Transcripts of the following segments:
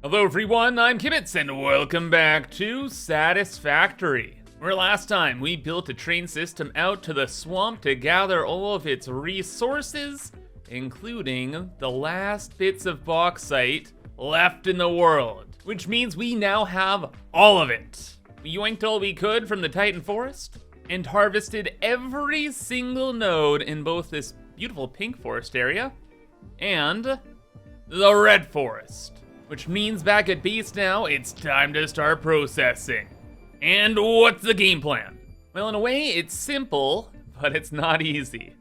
Hello everyone, I'm ImKibitz and welcome back to Satisfactory. Where last time we built a train system out to the swamp to gather all of its resources, including the last bits of bauxite left in the world, which means we now have all of it. We yoinked all we could from the Titan forest and harvested every single node in both this beautiful pink forest area and the red forest. Which means back at base now, it's time to start processing. And what's the game plan? Well, in a way, it's simple, but it's not easy.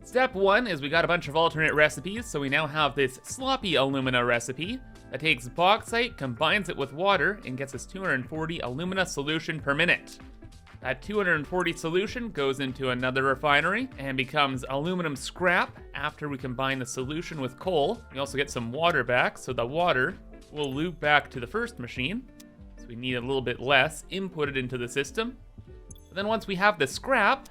Step one is we got a bunch of alternate recipes, so we now have this sloppy alumina recipe that takes bauxite, combines it with water, and gets us 240 alumina solution per minute. That 240 solution goes into another refinery and becomes aluminum scrap after we combine the solution with coal. We also get some water back, so the water will loop back to the first machine. So we need a little bit less inputted into the system. And then once we have the scrap,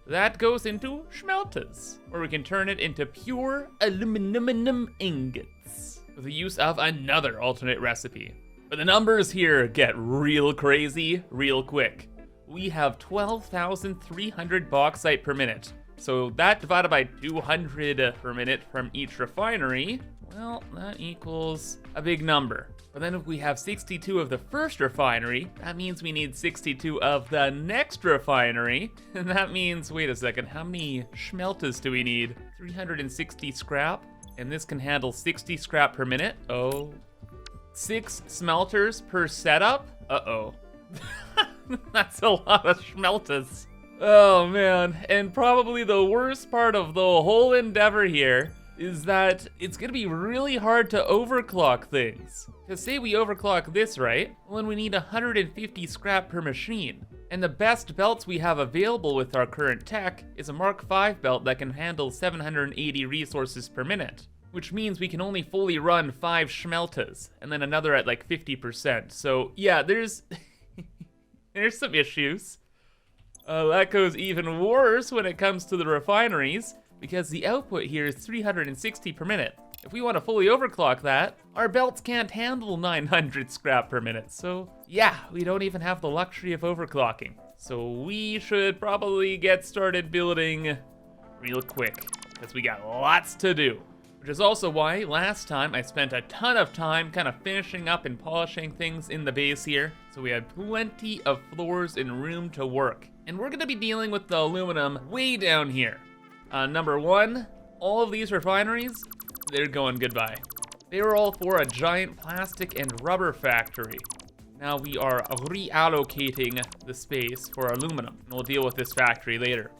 that goes into smelters, where we can turn it into pure aluminum ingots with the use of another alternate recipe. But the numbers here get real crazy real quick. We have 12,300 bauxite per minute. So that divided by 200 per minute from each refinery, well, that equals a big number. But then if we have 62 of the first refinery, that means we need 62 of the next refinery. And that means, wait a second, how many smelters do we need? 360 scrap, and this can handle 60 scrap per minute. Oh, 6 smelters per setup? Uh-oh. That's a lot of smelters. Oh man, and probably the worst part of the whole endeavor here is that it's gonna be really hard to overclock things. Because say we overclock this, right? Well, then we need 150 scrap per machine. And the best belts we have available with our current tech is a Mark V belt that can handle 780 resources per minute. Which means we can only fully run 5 smelters, and then another at like 50%. So yeah, there's some issues. That goes even worse when it comes to the refineries, because the output here is 360 per minute. If we want to fully overclock that, our belts can't handle 900 scrap per minute. So yeah, we don't even have the luxury of overclocking. So we should probably get started building real quick, because we got lots to do. Which is also why last time I spent a ton of time kind of finishing up and polishing things in the base here. So we had plenty of floors and room to work. And we're gonna be dealing with the aluminum way down here. Number one, all of these refineries, they're going goodbye. They were all for a giant plastic and rubber factory. Now we are reallocating the space for aluminum, and we'll deal with this factory later.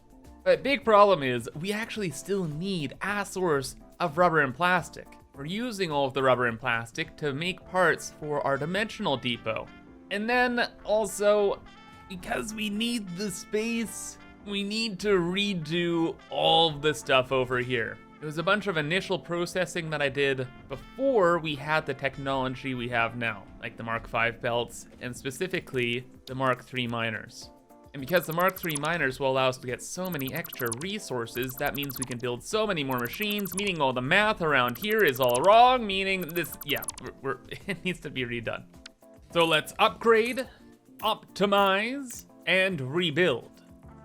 But big problem is we actually still need a source of rubber and plastic. We're using all of the rubber and plastic to make parts for our dimensional depot. And then also, because we need the space, we need to redo all of the stuff over here. It was a bunch of initial processing that I did before we had the technology we have now, like the Mark V belts, and specifically the Mark III miners. And because the Mark III miners will allow us to get so many extra resources, that means we can build so many more machines, meaning all the math around here is all wrong, meaning this, yeah, it needs to be redone. So let's upgrade, optimize, and rebuild.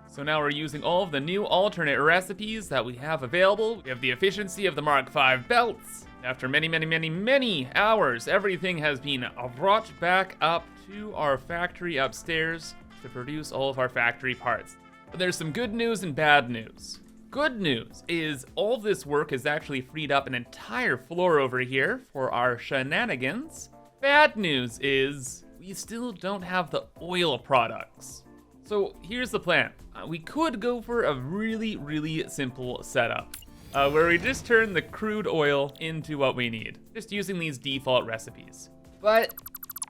So now we're using all of the new alternate recipes that we have available. We have the efficiency of the Mark V belts. After many hours, everything has been brought back up to our factory upstairs to produce all of our factory parts. But there's some good news and bad news. Good news is all this work has actually freed up an entire floor over here for our shenanigans. Bad news is we still don't have the oil products. So here's the plan. We could go for a really simple setup where we just turn the crude oil into what we need, just using these default recipes. But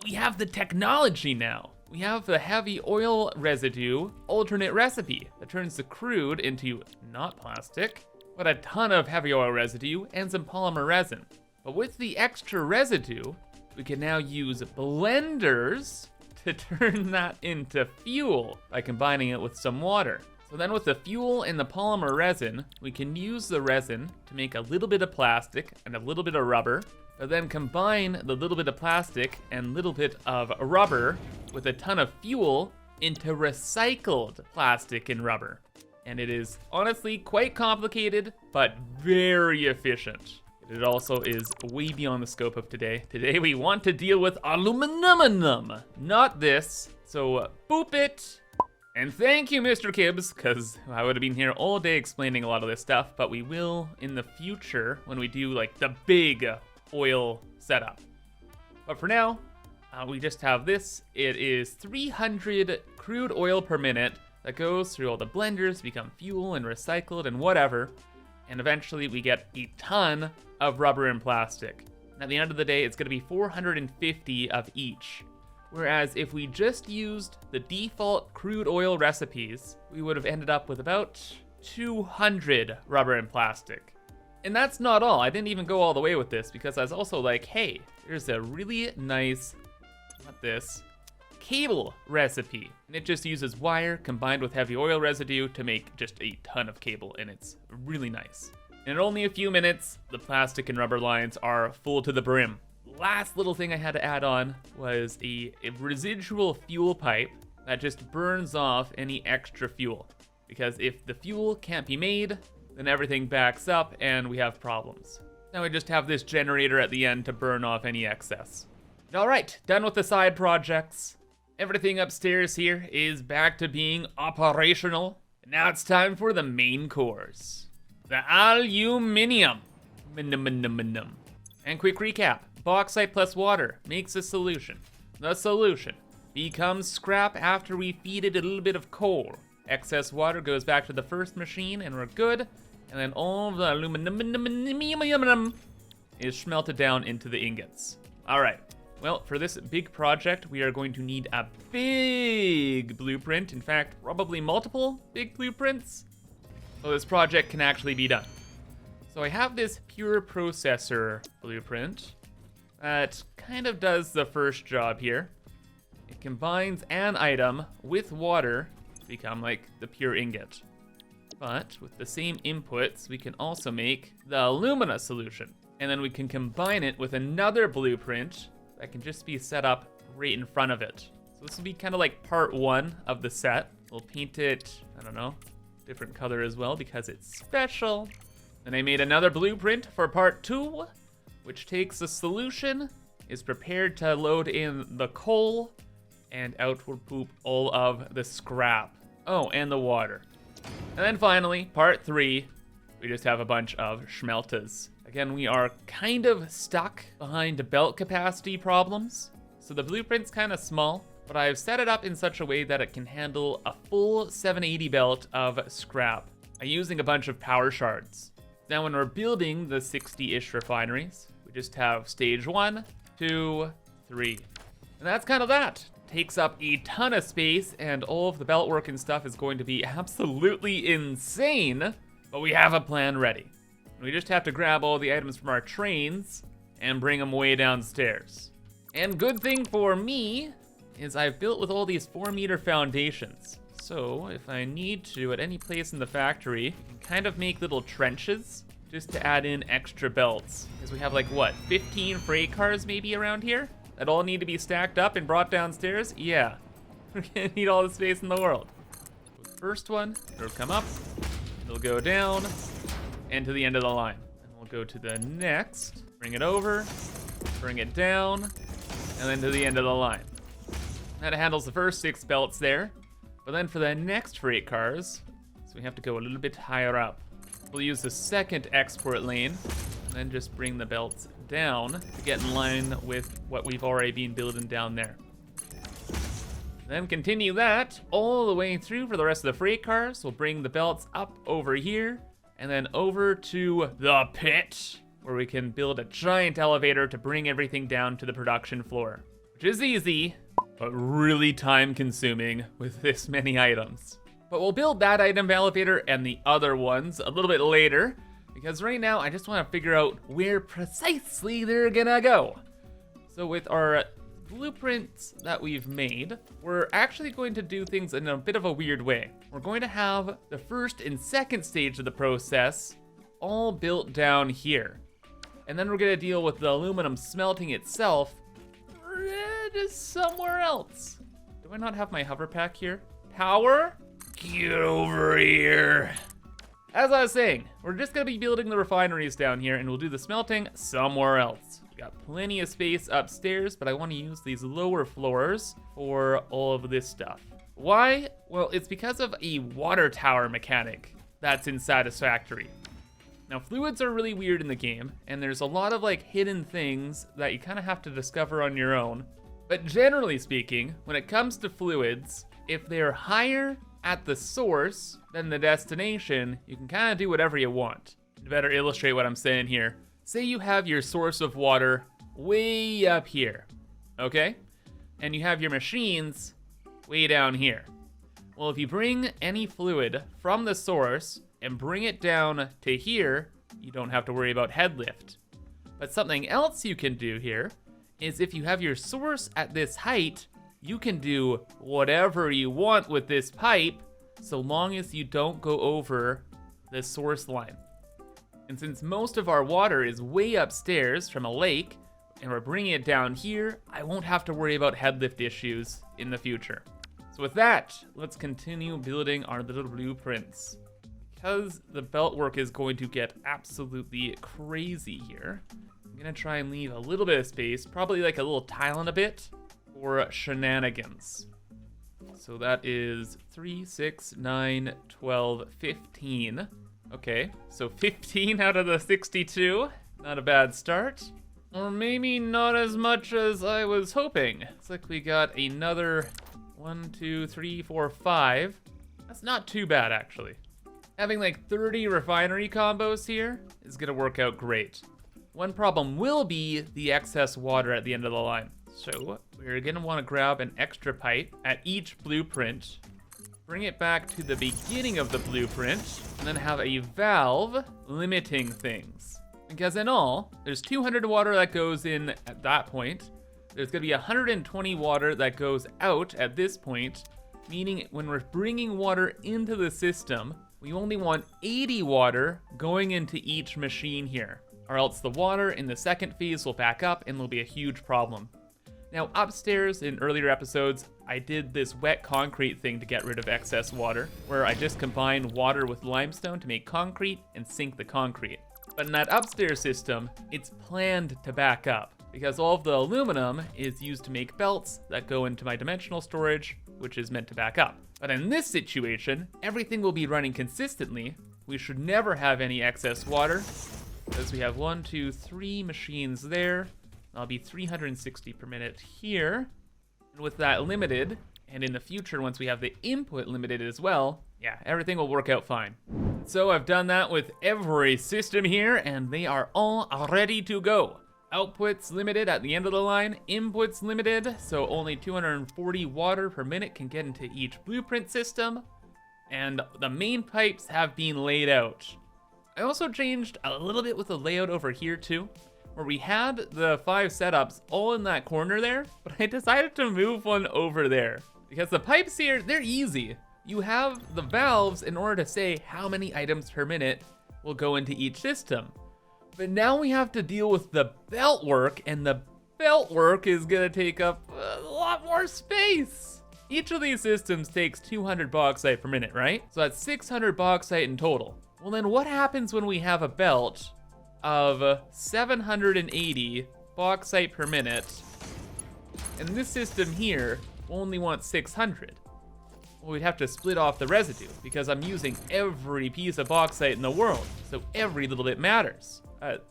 we have the technology now. We have the heavy oil residue alternate recipe that turns the crude into not plastic, but a ton of heavy oil residue and some polymer resin. But with the extra residue, we can now use blenders to turn that into fuel by combining it with some water. So then with the fuel and the polymer resin, we can use the resin to make a little bit of plastic and a little bit of rubber, but then combine the little bit of plastic and little bit of rubber with a ton of fuel into recycled plastic and rubber. And it is honestly quite complicated, but very efficient. It also is way beyond the scope of today. Today we want to deal with aluminum, not this. So boop it. And thank you, Mr. Kibbs, because I would have been here all day explaining a lot of this stuff, but we will in the future when we do like the big oil setup. But for now, we just have this. It is 300 crude oil per minute that goes through all the blenders, become fuel and recycled and whatever. And eventually we get a ton of rubber and plastic. At the end of the day, it's gonna be 450 of each. Whereas if we just used the default crude oil recipes, we would have ended up with about 200 rubber and plastic. And that's not all. I didn't even go all the way with this because I was also like, hey, there's a really nice, not this, cable recipe. And it just uses wire combined with heavy oil residue to make just a ton of cable, and it's really nice. In only a few minutes, the plastic and rubber lines are full to the brim. Last little thing I had to add on was a residual fuel pipe that just burns off any extra fuel. Because if the fuel can't be made, then everything backs up and we have problems. Now we just have this generator at the end to burn off any excess. All right, done with the side projects. Everything upstairs here is back to being operational. And now it's time for the main course. The aluminium. And quick recap. Bauxite plus water makes a solution. The solution becomes scrap after we feed it a little bit of coal. Excess water goes back to the first machine and we're good. And then all the aluminum is smelted down into the ingots. All right, well, for this big project, we are going to need a big blueprint. In fact, probably multiple big blueprints. So this project can actually be done. So I have this pure processor blueprint that kind of does the first job here. It combines an item with water to become like the pure ingot. But with the same inputs, we can also make the alumina solution. And then we can combine it with another blueprint that can just be set up right in front of it. So this will be kind of like part one of the set. We'll paint it, I don't know, different color as well because it's special. Then I made another blueprint for part two, which takes the solution, is prepared to load in the coal, and out will poop all of the scrap. Oh, and the water. And then finally, part three, we just have a bunch of schmeltas. Again, we are kind of stuck behind belt capacity problems. So the blueprint's kind of small, but I've set it up in such a way that it can handle a full 780 belt of scrap by using a bunch of power shards. Now when we're building the 60-ish refineries, we just have stage 1, 2, 3. And that's kind of that. Takes up a ton of space and all of the belt work and stuff is going to be absolutely insane, but we have a plan ready. We just have to grab all the items from our trains and bring them way downstairs. And good thing for me is I've built with all these 4-meter foundations. So if I need to at any place in the factory, I can kind of make little trenches just to add in extra belts. Because we have like what, 15 freight cars maybe around here that all need to be stacked up and brought downstairs? Yeah, we're gonna need all the space in the world. The first one, it'll come up, it'll go down, and to the end of the line. And we'll go to the next, bring it over, bring it down, and then to the end of the line. That handles the first 6 belts there. But then for the next freight cars, so we have to go a little bit higher up. We'll use the second export lane, and then just bring the belts down to get in line with what we've already been building down there. Then continue that all the way through for the rest of the freight cars. We'll bring the belts up over here, and then over to the pit, where we can build a giant elevator to bring everything down to the production floor. Which is easy, but really time consuming with this many items. But we'll build that item elevator and the other ones a little bit later, because right now I just want to figure out where precisely they're gonna go. So with our blueprints that we've made, we're actually going to do things in a bit of a weird way. We're going to have the first and second stage of the process all built down here. And then we're gonna deal with the aluminum smelting itself just somewhere else. Do I not have my hover pack here? Power? Get over here. As I was saying, we're just gonna be building the refineries down here and we'll do the smelting somewhere else. We got plenty of space upstairs, but I wanna use these lower floors for all of this stuff. Why? Well, it's because of a water tower mechanic that's in Satisfactory. Now, fluids are really weird in the game, and there's a lot of like hidden things that you kind of have to discover on your own. But generally speaking, when it comes to fluids, if they're higher at the source than the destination, you can kind of do whatever you want. To better illustrate what I'm saying here, say you have your source of water way up here, okay? And you have your machines way down here. Well, if you bring any fluid from the source and bring it down to here, you don't have to worry about head lift. But something else you can do here is if you have your source at this height, you can do whatever you want with this pipe so long as you don't go over the source line. And since most of our water is way upstairs from a lake and we're bringing it down here, I won't have to worry about head lift issues in the future. So with that, let's continue building our little blueprints. Because the belt work is going to get absolutely crazy here, I'm gonna try and leave a little bit of space, probably like a little tile in a bit, for shenanigans. So that is 3, 6, 9, 12, 15. Okay, so 15 out of the 62. Not a bad start. Or maybe not as much as I was hoping. Looks like we got another 1, 2, 3, 4, 5. That's not too bad, actually. Having like 30 refinery combos here is gonna work out great. One problem will be the excess water at the end of the line. So we're gonna wanna grab an extra pipe at each blueprint, bring it back to the beginning of the blueprint, and then have a valve limiting things. Because in all, there's 200 water that goes in at that point. There's gonna be 120 water that goes out at this point, meaning when we're bringing water into the system, we only want 80 water going into each machine here, or else the water in the second phase will back up and there'll be a huge problem. Now upstairs in earlier episodes, I did this wet concrete thing to get rid of excess water, where I just combine water with limestone to make concrete and sink the concrete. But in that upstairs system, it's planned to back up, because all of the aluminum is used to make belts that go into my dimensional storage, which is meant to back up. But in this situation, everything will be running consistently. We should never have any excess water, because we have 1, 2, 3 machines there. That'll be 360 per minute here. And with that limited, and in the future, once we have the input limited as well, yeah, everything will work out fine. So I've done that with every system here, and they are all ready to go. Outputs limited at the end of the line, inputs limited, so only 240 water per minute can get into each blueprint system, and the main pipes have been laid out. I also changed a little bit with the layout over here too, where we had the 5 setups all in that corner there, but I decided to move one over there, because the pipes here, they're easy. You have the valves in order to say how many items per minute will go into each system. But now we have to deal with the belt work, and the belt work is gonna take up a lot more space. Each of these systems takes 200 bauxite per minute, right? So that's 600 bauxite in total. Well then what happens when we have a belt of 780 bauxite per minute, and this system here only wants 600? Well, we'd have to split off the residue, because I'm using every piece of bauxite in the world, so every little bit matters.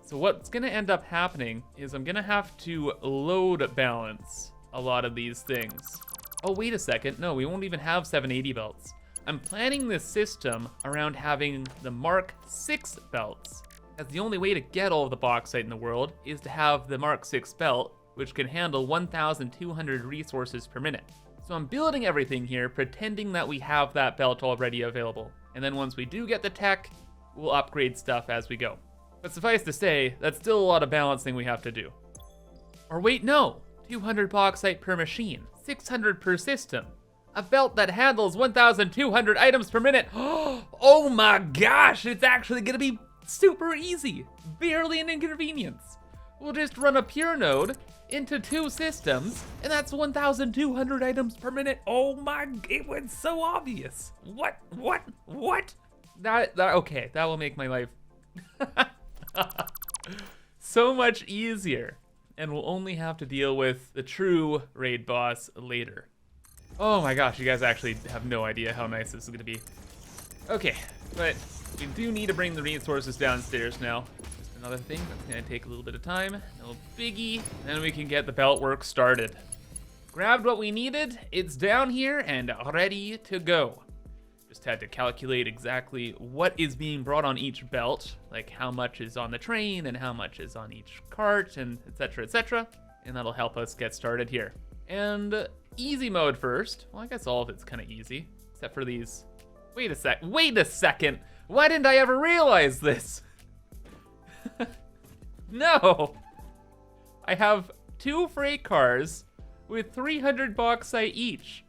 So what's gonna end up happening is I'm gonna have to load balance a lot of these things. Oh, wait a second, no, we won't even have 780 belts. I'm planning this system around having the Mark 6 belts, as the only way to get all of the bauxite in the world is to have the Mark 6 belt, which can handle 1,200 resources per minute. So I'm building everything here, pretending that we have that belt already available. And then once we do get the tech, we'll upgrade stuff as we go. But suffice to say, that's still a lot of balancing we have to do. Or wait, no, 200 bauxite per machine, 600 per system. A belt that handles 1,200 items per minute. Oh my gosh, it's actually gonna be Super easy, barely an inconvenience. We'll just run a pure node into 2 systems, and that's 1,200 items per minute. Oh my, it was so obvious. What? Okay, that will make my life so much easier. And we'll only have to deal with the true raid boss later. Oh my gosh, you guys actually have no idea how nice this is gonna be. Okay, but we do need to bring the resources downstairs now. Just another thing that's gonna take a little bit of time, no biggie, then we can get the belt work started. Grabbed what we needed, it's down here and ready to go. Just had to calculate exactly what is being brought on each belt, like how much is on the train and how much is on each cart, and etc. And that'll help us get started here. And easy mode first. Well, I guess all of it's kind of easy, except for these. Wait a second. Why didn't I ever realize this? No. I have 2 freight cars with 300 bauxite each.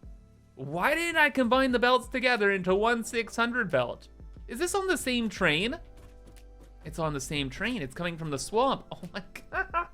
Why didn't I combine the belts together into one 600 belt? Is this on the same train? It's on the same train. It's coming from the swamp. Oh my god.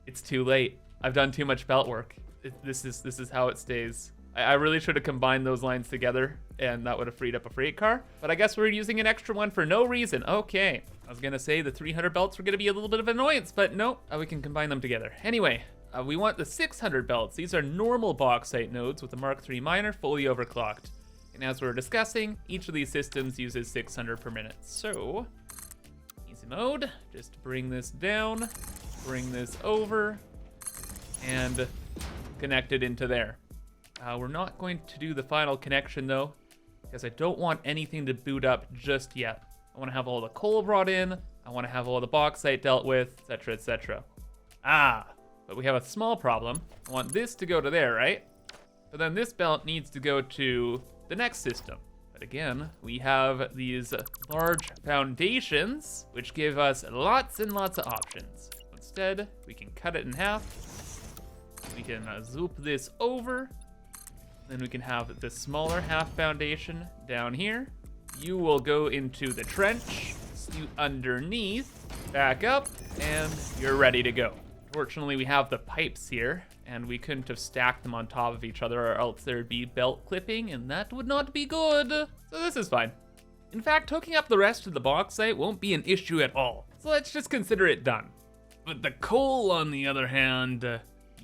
It's too late. I've done too much belt work. This is how it stays. I really should have combined those lines together, and that would have freed up a freight car. But I guess we're using an extra one for no reason. Okay. I was gonna say the 300 belts were gonna be a little bit of an annoyance, but no, we can combine them together. Anyway. We want the 600 belts. These are normal bauxite nodes with a Mark III miner fully overclocked. And as we're discussing, each of these systems uses 600 per minute. So, easy mode, just bring this down, bring this over, and connect it into there. We're not going to do the final connection though, because I don't want anything to boot up just yet. I want to have all the coal brought in, I want to have all the bauxite dealt with, etc. But we have a small problem. I want this to go to there, right? But then this belt needs to go to the next system. But again, we have these large foundations, which give us lots and lots of options. Instead, we can cut it in half. We can zoop this over. Then we can have the smaller half foundation down here. You will go into the trench, scoot underneath, back up, and you're ready to go. Fortunately, we have the pipes here, and we couldn't have stacked them on top of each other, or else there'd be belt clipping, and that would not be good. So this is fine. In fact, hooking up the rest of the bauxite won't be an issue at all. So let's just consider it done. But the coal, on the other hand,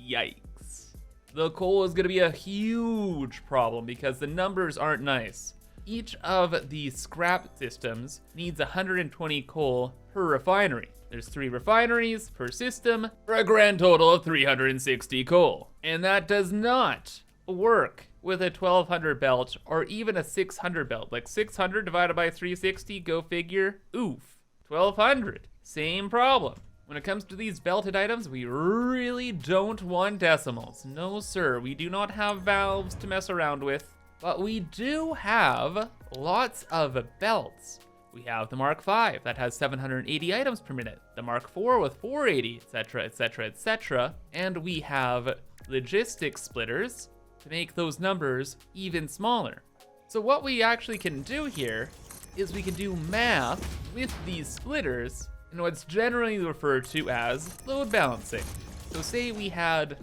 yikes. The coal is gonna be a huge problem because the numbers aren't nice. Each of the scrap systems needs 120 coal per refinery. There's 3 refineries per system for a grand total of 360 coal. And that does not work with a 1200 belt or even a 600 belt. Like 600 divided by 360, go figure, oof. 1200, same problem. When it comes to these belted items, we really don't want decimals. No sir, we do not have valves to mess around with, but we do have lots of belts. We have the Mark V that has 780 items per minute, the Mark IV with 480, etc. And we have logistics splitters to make those numbers even smaller. So what we actually can do here is we can do math with these splitters in what's generally referred to as load balancing. So say we had,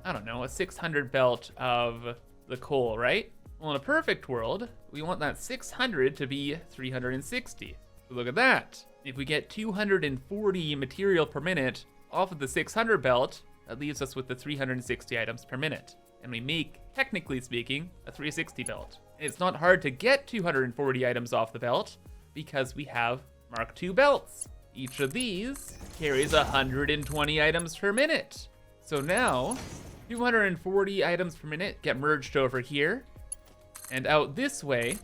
I don't know, a 600 belt of the coal, right? Well, in a perfect world, we want that 600 to be 360. Look at that. If we get 240 material per minute off of the 600 belt, that leaves us with the 360 items per minute. And we make, technically speaking, a 360 belt. And it's not hard to get 240 items off the belt because we have Mark II belts. Each of these carries 120 items per minute. So now, 240 items per minute get merged over here. And out this way,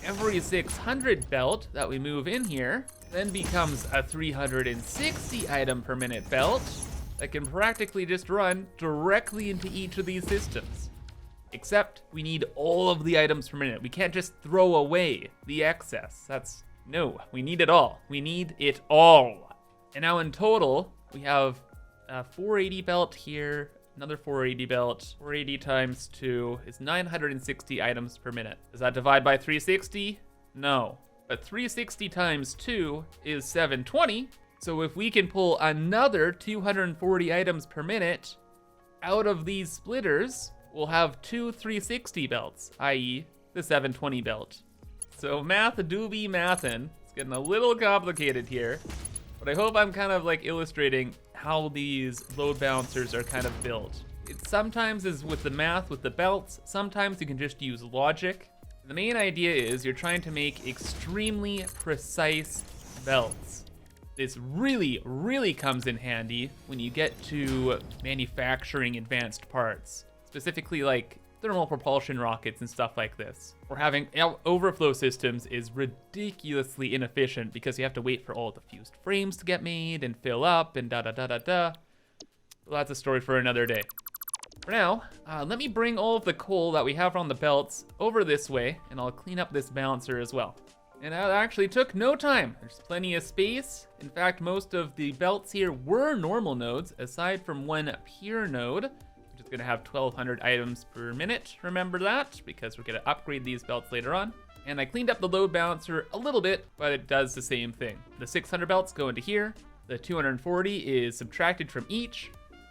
every 600 belt that we move in here then becomes a 360 item per minute belt that can practically just run directly into each of these systems. Except we need all of the items per minute. We can't just throw away the excess. No, we need it all. We need it all. And now in total, we have a 480 belt here, another 480 belt. 480 times 2 is 960 items per minute. Does that divide by 360? No. But 360 times 2 is 720. So if we can pull another 240 items per minute out of these splitters, we'll have two 360 belts, i.e. the 720 belt. So math do be mathin'. It's getting a little complicated here, but I hope I'm kind of like illustrating how these load balancers are kind of built. It sometimes is with the math with the belts, sometimes you can just use logic. The main idea is you're trying to make extremely precise belts. This really, really comes in handy when you get to manufacturing advanced parts, specifically like thermal propulsion rockets and stuff like this. Or having overflow systems is ridiculously inefficient because you have to wait for all the fused frames to get made and fill up and da-da-da-da-da. Well, that's a story for another day. For now, let me bring all of the coal that we have on the belts over this way, and I'll clean up this balancer as well. And that actually took no time. There's plenty of space. In fact, most of the belts here were normal nodes, aside from one pure node, which is gonna have 1,200 items per minute. Remember that, because we're gonna upgrade these belts later on. And I cleaned up the load balancer a little bit, but it does the same thing. The 600 belts go into here. The 240 is subtracted from each.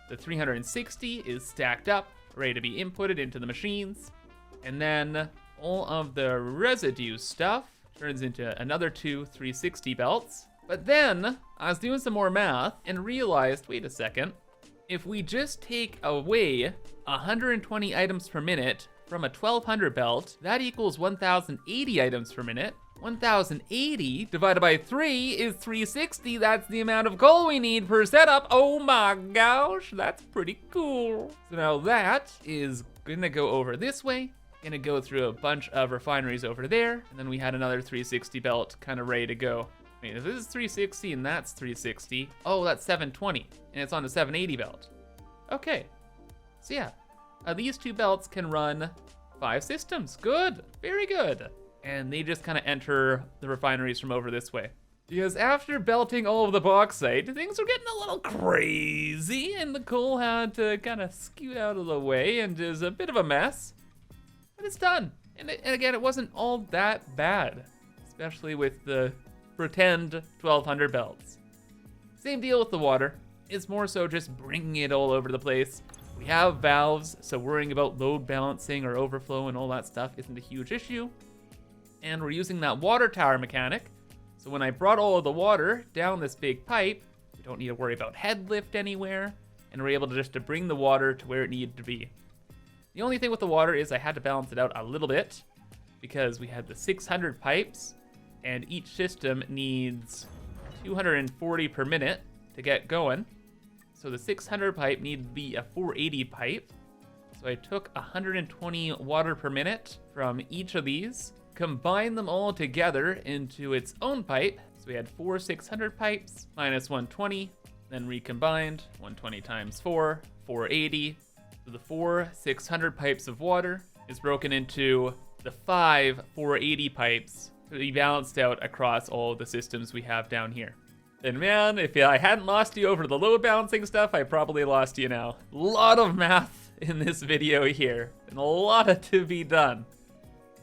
The 360 is stacked up, ready to be inputted into the machines. And then all of the residue stuff turns into another two 360 belts. But then I was doing some more math and realized, wait a second, if we just take away 120 items per minute from a 1200 belt, that equals 1080 items per minute. 1080 divided by 3 is 360. That's the amount of coal we need per setup. Oh my gosh, that's pretty cool. So now that is gonna go over this way, gonna go through a bunch of refineries over there, and then we had another 360 belt kind of ready to go. Wait, if this is 360 and that's 360, oh, that's 720, and it's on the 780 belt. Okay, so yeah, these two belts can run 5 systems. Good, very good. And they just kind of enter the refineries from over this way. Because after belting all of the bauxite, things were getting a little crazy, and the coal had to kind of scoot out of the way, and is a bit of a mess. But it's done. And again, it wasn't all that bad, especially with the pretend 1200 belts. Same deal with the water. It's more so just bringing it all over the place. We have valves, so worrying about load balancing or overflow and all that stuff isn't a huge issue. And we're using that water tower mechanic. So when I brought all of the water down this big pipe, we don't need to worry about head lift anywhere, and we're able to just bring the water to where it needed to be. The only thing with the water is I had to balance it out a little bit because we had the 600 pipes, and each system needs 240 per minute to get going. So the 600 pipe needed to be a 480 pipe. So I took 120 water per minute from each of these, combine them all together into its own pipe. So we had 4 600 pipes minus 120, then recombined 120 times 4, 480. So the 4 600 pipes of water is broken into the 5 480 pipes to be balanced out across all the systems we have down here. And man, if I hadn't lost you over the load balancing stuff, I probably lost you now. A lot of math in this video here, and a lot to be done.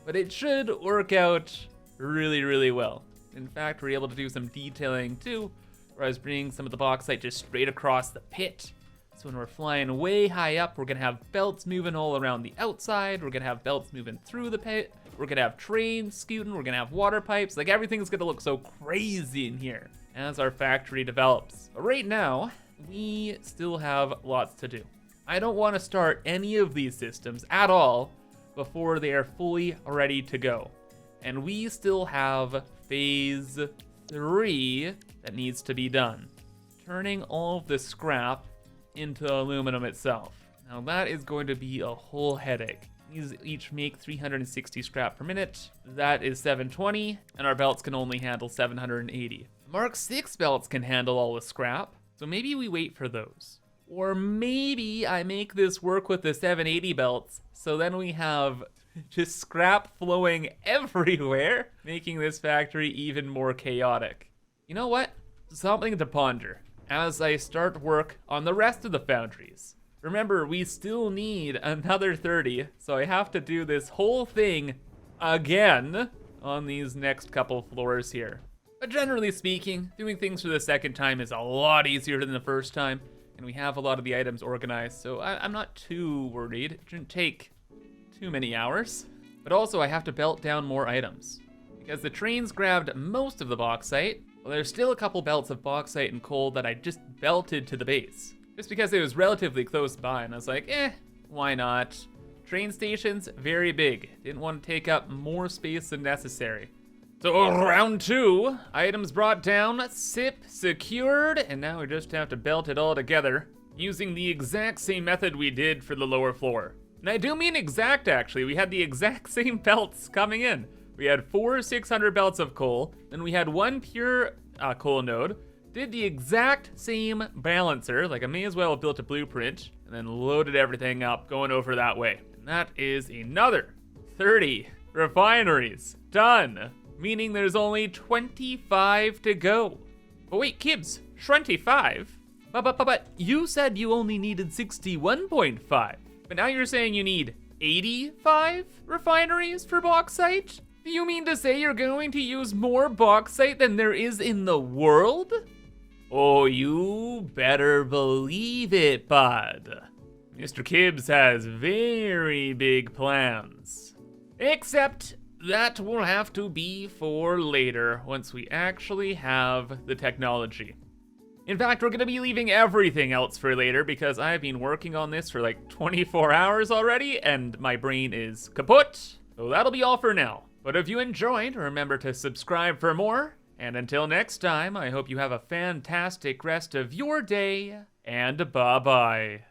But it should work out really, really well. In fact, we're able to do some detailing too, where I was bringing some of the bauxite just straight across the pit. So when we're flying way high up, we're gonna have belts moving all around the outside. We're gonna have belts moving through the pit. We're gonna have trains scooting. We're gonna have water pipes. Like everything's gonna look so crazy in here as our factory develops. But right now, we still have lots to do. I don't wanna start any of these systems at all before they are fully ready to go. And we still have phase 3 that needs to be done. Turning all of the scrap into aluminum itself. Now that is going to be a whole headache. These each make 360 scrap per minute. That is 720, and our belts can only handle 780. Mark 6 belts can handle all the scrap, so maybe we wait for those. Or maybe I make this work with the 780 belts, so then we have just scrap flowing everywhere, making this factory even more chaotic. You know what? Something to ponder as I start work on the rest of the foundries. Remember, we still need another 30, so I have to do this whole thing again. on these next couple floors here. But generally speaking, doing things for the second time is a lot easier than the first time, and we have a lot of the items organized, so I'm not too worried. It shouldn't take too many hours. But also I have to belt down more items, because the trains grabbed most of the bauxite. Well, there's still a couple belts of bauxite and coal that I just belted to the base, just because it was relatively close by, and I was like, why not? Train station's very big. Didn't want to take up more space than necessary. So round 2, items brought down, SIP secured, and now we just have to belt it all together using the exact same method we did for the lower floor. And I do mean exact, actually. We had the exact same belts coming in. We had 4 600 belts of coal, then we had 1 pure coal node, did the exact same balancer, like I may as well have built a blueprint, and then loaded everything up going over that way. And that is another 30 refineries done. Meaning there's only 25 to go. But wait, Kibs, 25? But you said you only needed 61.5. But now you're saying you need 85 refineries for bauxite? Do you mean to say you're going to use more bauxite than there is in the world? Oh, you better believe it, bud. Mr. Kibs has very big plans. Except that will have to be for later, once we actually have the technology. In fact, we're gonna be leaving everything else for later because I've been working on this for like 24 hours already and my brain is kaput. So that'll be all for now. But if you enjoyed, remember to subscribe for more. And until next time, I hope you have a fantastic rest of your day, and bye-bye.